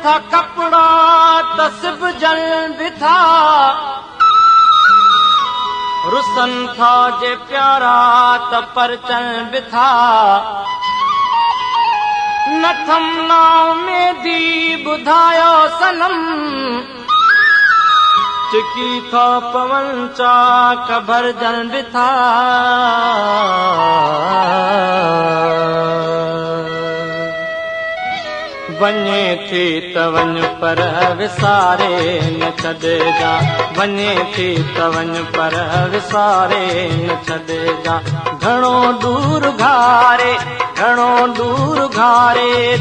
था कपड़ा तस्ब जल भी था रुसन था जे प्यारा त परचन भी था नथम नाव में दी बुधायो सनम चिकी था पवन चा कबर जन भी था वञे थी त वञ पर विसारे न छॾे जा वञे थी त वञ पर विसारे न छॾे जा घणो दूर घारे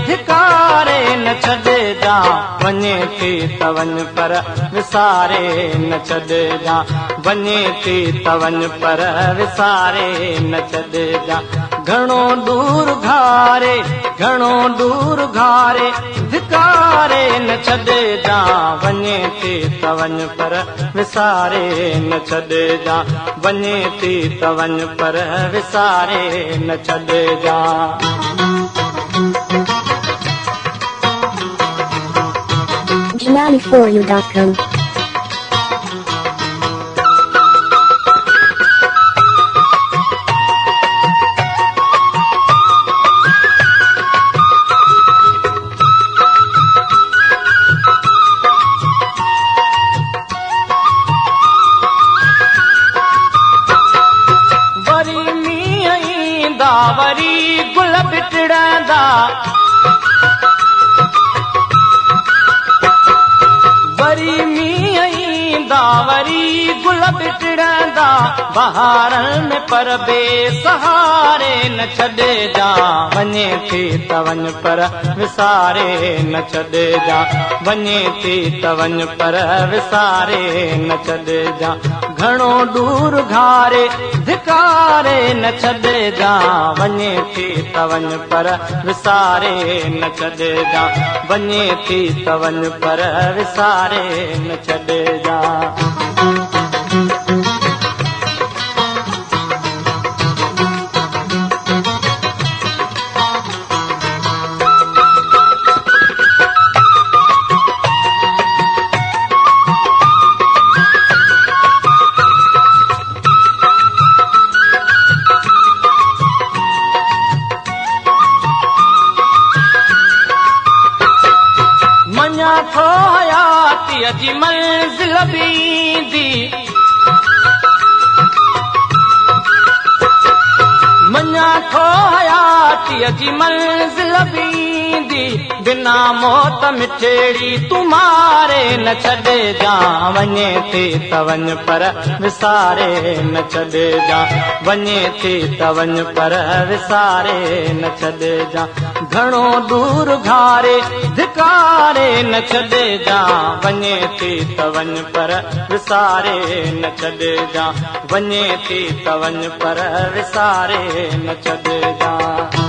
धिकारे न छॾे जा वञे थी त वञ पर विसारे न छॾे जा वञे थी त वञ पर विसारे न छॾे जा घणो दूर घारे धिकारे न छॾे जा वञे थी त वञ पर विसारे न छॾे जा वञे थी त वञ पर विसारे न छॾे जा Jamali4u.com वरी गुल बिटड़ंदा वरी मींहं ईंदा वरी गुल बिटड़ंदा बहारनि में पर बेसहारे न छॾे जा वञे थी त वञ पर विसारे न छॾे जा वञे थी त वञ पर विसारे न छॾे जा घणो दूर घारे धिकारे न छॾे जा वञे थी त वञ पर विसारे न छॾे जा वञे थी त वञ पर विसारे न छॾे जा मञा थो हयातीअ जी मंज़िल बि ईंदी मञा थो हयातीअ जी मंज़िल बि ईंदी बिना मौत मिठेड़ी तुम्हारे न छॾे जा वञे थी त वञ पर विसारे न छॾे जा वञे थी त वञ पर विसारे न छॾे जा घणो दूर घारे धिकारे न छॾे जा वञे थी त वञ पर विसारे न छॾे जा वञे थी त वञ पर विसारे न छॾे जा